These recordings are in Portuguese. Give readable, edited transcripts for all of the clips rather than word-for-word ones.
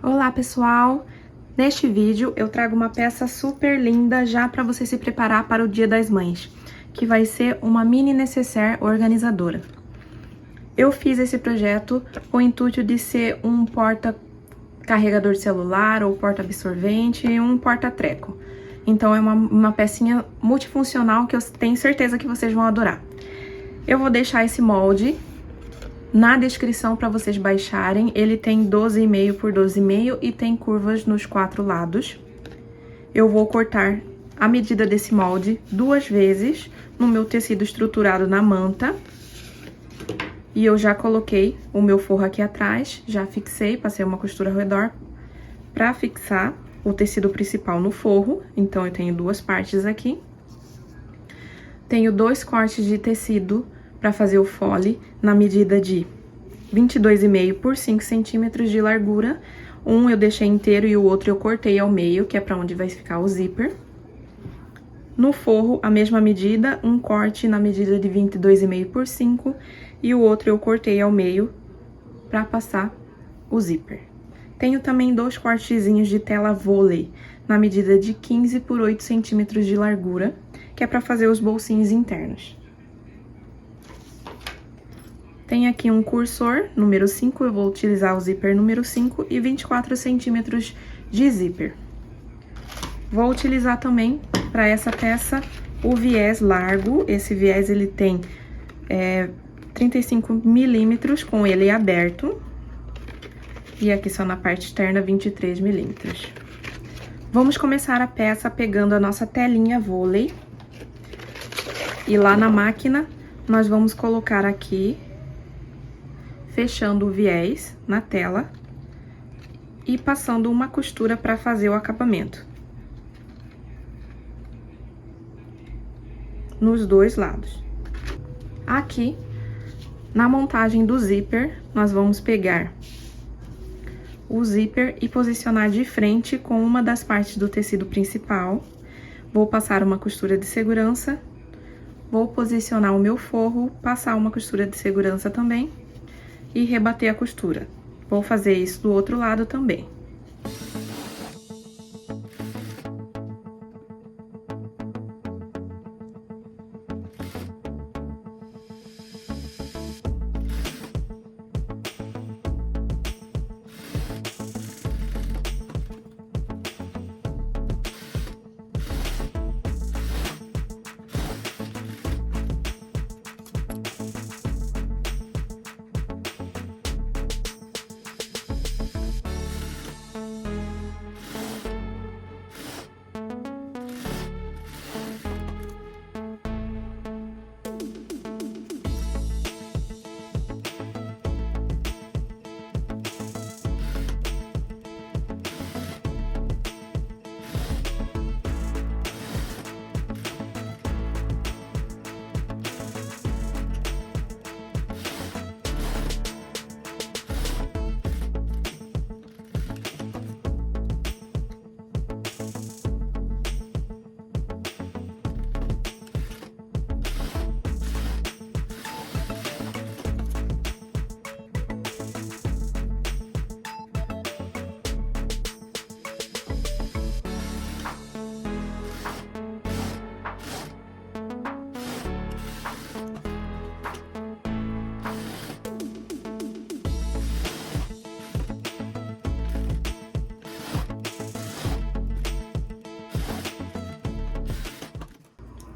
Olá, pessoal! Neste vídeo eu trago uma peça super linda já para você se preparar para o Dia das Mães, que vai ser uma mini necessaire organizadora. Eu fiz esse projeto com o intuito de ser um porta-carregador de celular ou porta-absorvente e um porta-treco. Então é uma pecinha multifuncional que eu tenho certeza que vocês vão adorar. Eu vou deixar esse molde na descrição para vocês baixarem. Ele tem 12,5 por 12,5 e tem curvas nos 4 lados. Eu vou cortar a medida desse molde 2 vezes no meu tecido estruturado na manta. E eu já coloquei o meu forro aqui atrás, já fixei, passei uma costura ao redor para fixar o tecido principal no forro. Então, eu tenho 2 partes aqui. Tenho 2 cortes de tecido para fazer o fole na medida de 22,5 por 5 centímetros de largura. Um eu deixei inteiro e o outro eu cortei ao meio, que é para onde vai ficar o zíper. No forro, a mesma medida, um corte na medida de 22,5 por 5 e o outro eu cortei ao meio para passar o zíper. Tenho também 2 cortezinhos de tela vôlei na medida de 15 por 8 centímetros de largura, que é para fazer os bolsinhos internos. Tem aqui um cursor, número 5, eu vou utilizar o zíper número 5 e 24 centímetros de zíper. Vou utilizar também, para essa peça, o viés largo. Esse viés, ele tem 35 milímetros, com ele aberto. E aqui só na parte externa, 23 milímetros. Vamos começar a peça pegando a nossa telinha vôlei. E lá na máquina, nós vamos colocar aqui, fechando o viés na tela e passando uma costura para fazer o acabamento. Nos 2 lados. Aqui, na montagem do zíper, nós vamos pegar o zíper e posicionar de frente com uma das partes do tecido principal. Vou passar uma costura de segurança, vou posicionar o meu forro, passar uma costura de segurança também e rebater a costura. Vou fazer isso do outro lado também.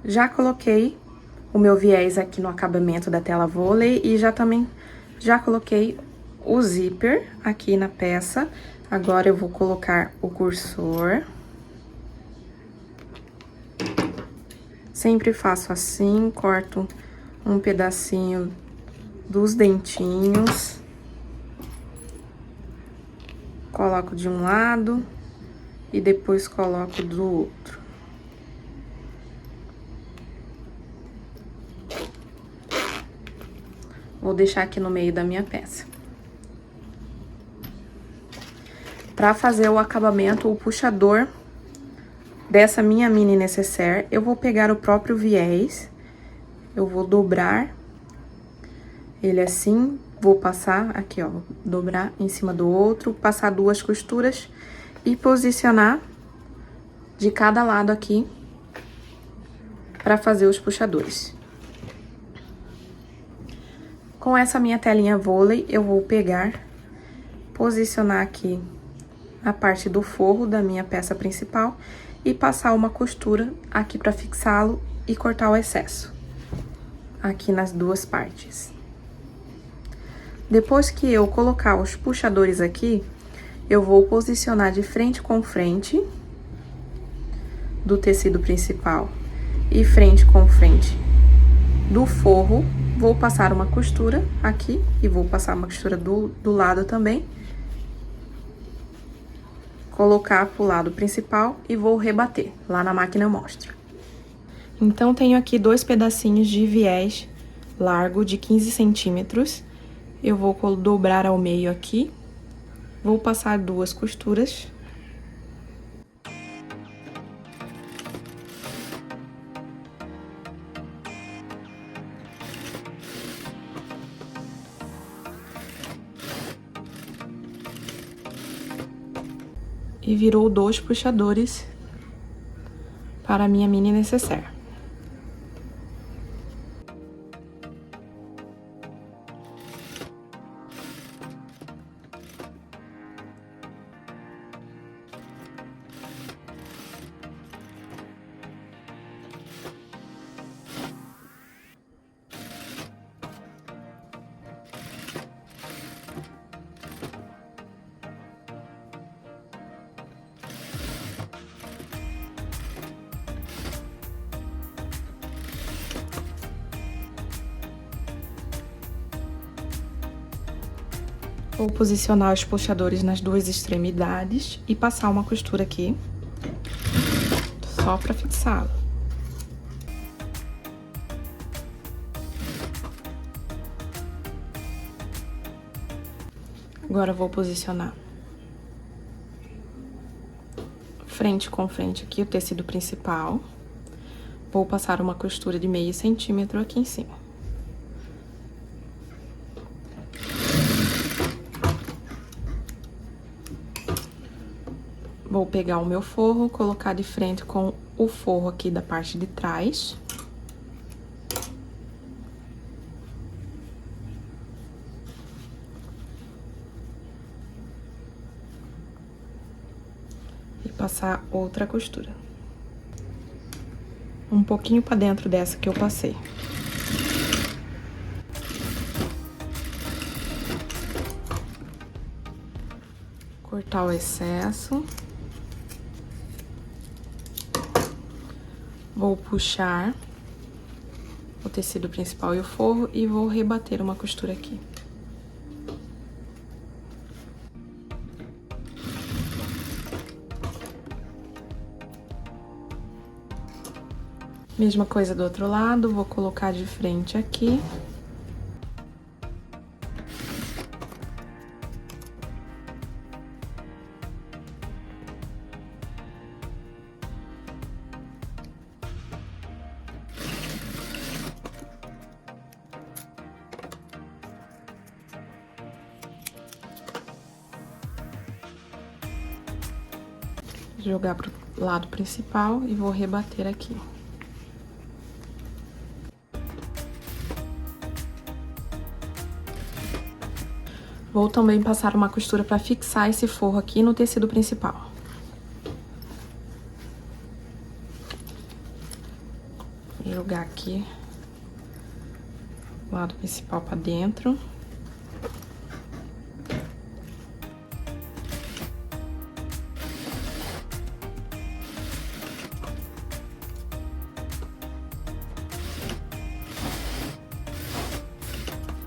Já coloquei o meu viés aqui no acabamento da tela vôlei e já coloquei o zíper aqui na peça. Agora eu vou colocar o cursor. Sempre faço assim, corto um pedacinho dos dentinhos. Coloco de um lado e depois coloco do outro. Vou deixar aqui no meio da minha peça. Para fazer o acabamento, o puxador dessa minha mini necessaire, eu vou pegar o próprio viés, eu vou dobrar ele assim, Vou passar aqui, ó, dobrar em cima do outro, passar 2 costuras e posicionar de cada lado aqui para fazer os puxadores. Com essa minha telinha vôlei, eu vou pegar, posicionar aqui a parte do forro da minha peça principal e passar uma costura aqui para fixá-lo e cortar o excesso, aqui nas 2 partes. Depois que eu colocar os puxadores aqui, eu vou posicionar de frente com frente do tecido principal e frente com frente do forro. Vou passar uma costura aqui e vou passar uma costura do lado também. Colocar pro lado principal e vou rebater. Lá na máquina eu mostro. Então, tenho aqui 2 pedacinhos de viés largo de 15 centímetros. Eu vou dobrar ao meio aqui. Vou passar 2 costuras. E virou 2 puxadores para a minha mini necessaire. Vou posicionar os puxadores nas 2 extremidades e passar uma costura aqui, só para fixá-lo. Agora, vou posicionar frente com frente aqui o tecido principal. Vou passar uma costura de meio centímetro aqui em cima. Vou pegar o meu forro, colocar de frente com o forro aqui da parte de trás. E passar outra costura. Um pouquinho pra dentro dessa que eu passei. Cortar o excesso. Vou puxar o tecido principal e o forro e vou rebater uma costura aqui. Mesma coisa do outro lado, vou colocar de frente aqui. Jogar pro lado principal e vou rebater aqui. Vou também passar uma costura para fixar esse forro aqui no tecido principal. Jogar aqui o lado principal para dentro.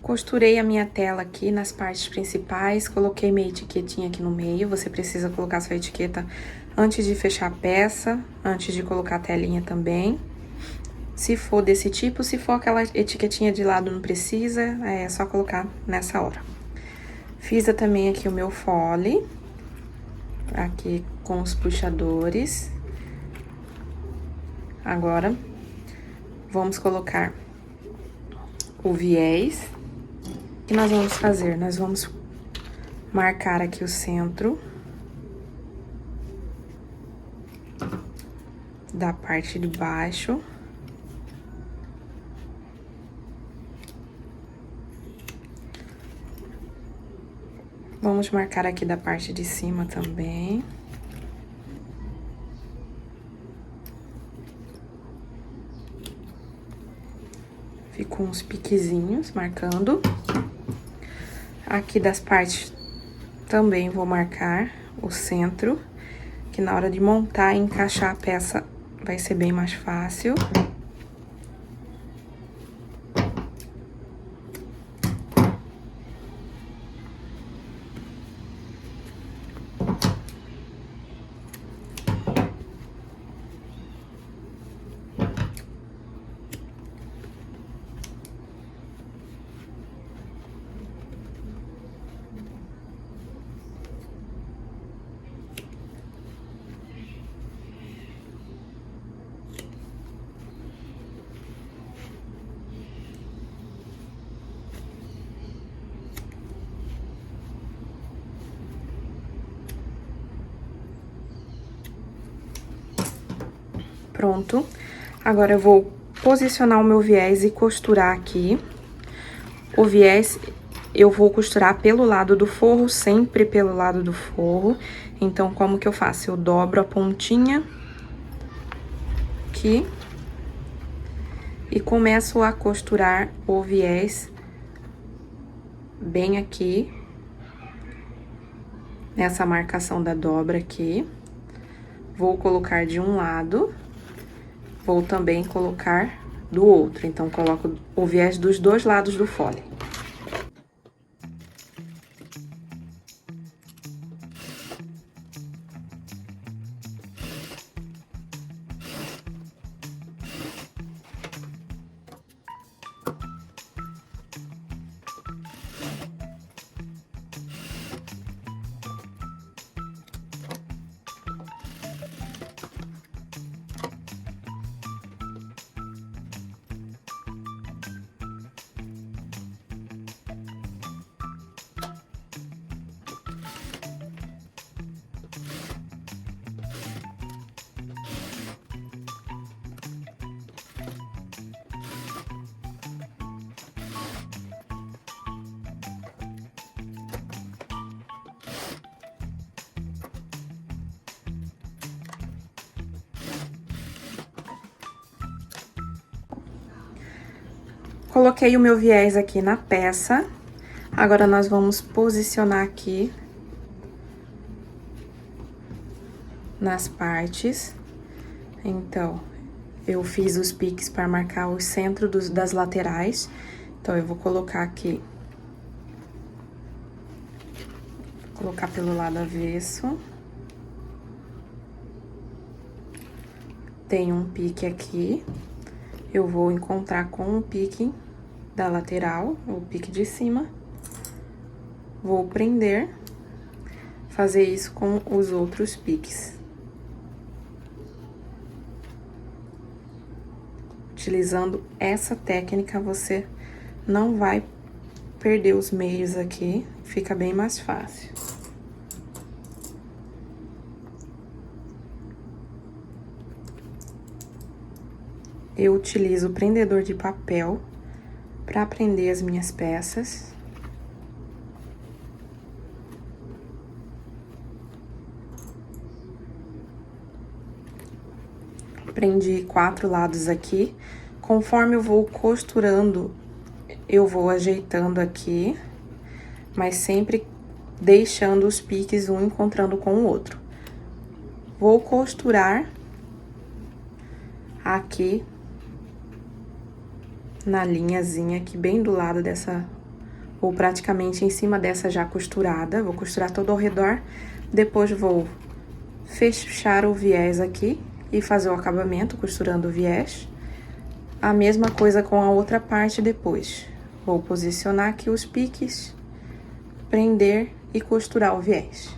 Costurei a minha tela aqui nas partes principais, coloquei minha etiquetinha aqui no meio. Você precisa colocar sua etiqueta antes de fechar a peça, antes de colocar a telinha também. Se for desse tipo, se for aquela etiquetinha de lado não precisa, é só colocar nessa hora. Fiz também aqui o meu fole, aqui com os puxadores. Agora, vamos colocar o viés. que nós vamos fazer? Nós vamos marcar aqui o centro da parte de baixo. Vamos marcar aqui da parte de cima também. Ficou uns piquezinhos marcando. Aqui das partes também vou marcar o centro, que na hora de montar e encaixar a peça vai ser bem mais fácil. Pronto. Agora eu vou posicionar o meu viés e costurar aqui. O viés eu vou costurar pelo lado do forro, sempre pelo lado do forro. Então, como que eu faço? Eu dobro a pontinha aqui e começo a costurar o viés bem aqui, nessa marcação da dobra aqui. Vou colocar de um lado, vou também colocar do outro. Então, coloco o viés dos dois lados do fole. Coloquei o meu viés aqui na peça. Agora, nós vamos posicionar aqui nas partes. Então, eu fiz os piques para marcar o centro das laterais. Então, eu vou colocar aqui. Vou colocar pelo lado avesso. Tem um pique aqui. Eu vou encontrar com o pique da lateral, o pique de cima. Vou prender, fazer isso com os outros piques. Utilizando essa técnica, você não vai perder os meios aqui, fica bem mais fácil. Eu utilizo o prendedor de papel para prender as minhas peças. Prendi 4 lados aqui. Conforme eu vou costurando, eu vou ajeitando aqui, mas sempre deixando os piques um encontrando com o outro. Vou costurar aqui na linhazinha aqui, bem do lado dessa, ou praticamente em cima dessa já costurada. Vou costurar todo ao redor, depois vou fechar o viés aqui e fazer o acabamento costurando o viés. A mesma coisa com a outra parte depois. Vou posicionar aqui os piques, prender e costurar o viés.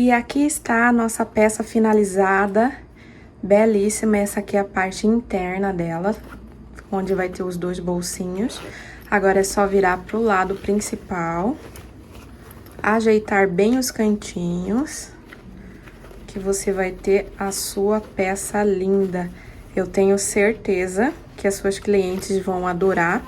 E aqui está a nossa peça finalizada, belíssima. Essa aqui é a parte interna dela, onde vai ter os 2 bolsinhos. Agora é só virar pro lado principal, ajeitar bem os cantinhos, que você vai ter a sua peça linda. Eu tenho certeza que as suas clientes vão adorar.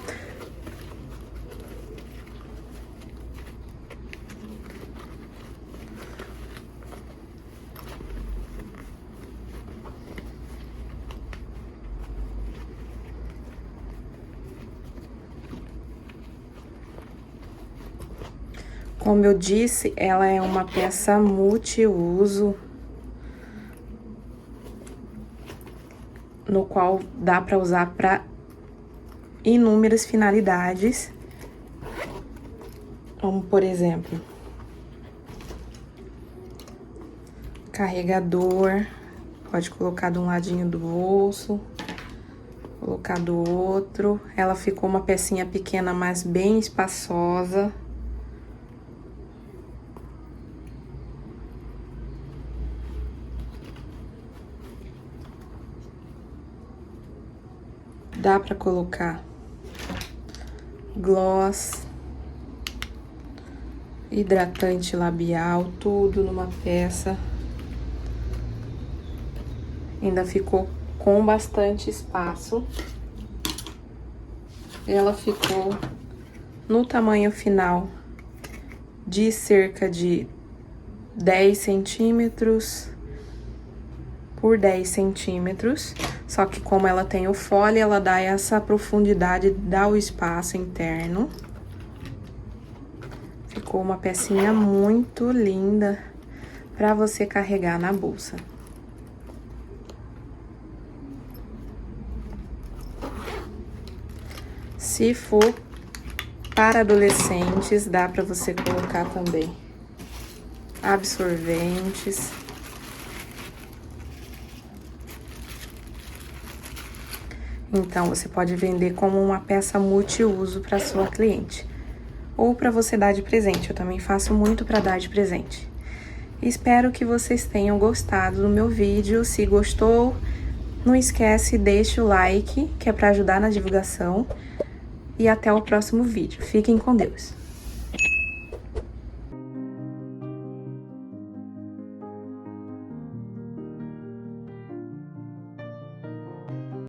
Como eu disse, ela é uma peça multiuso, no qual dá para usar para inúmeras finalidades. Como, por exemplo, carregador, pode colocar de um ladinho do bolso, colocar do outro. Ela ficou uma pecinha pequena, mas bem espaçosa. Dá pra colocar gloss, hidratante labial, tudo numa peça. Ainda ficou com bastante espaço. Ela ficou no tamanho final de cerca de 10 centímetros por 10 centímetros. Só que como ela tem o fole, ela dá essa profundidade, dá o espaço interno. Ficou uma pecinha muito linda para você carregar na bolsa. Se for para adolescentes, dá para você colocar também absorventes. Então, você pode vender como uma peça multiuso para sua cliente. Ou para você dar de presente. Eu também faço muito para dar de presente. Espero que vocês tenham gostado do meu vídeo. Se gostou, não esquece, deixa o like, que é para ajudar na divulgação. E até o próximo vídeo. Fiquem com Deus.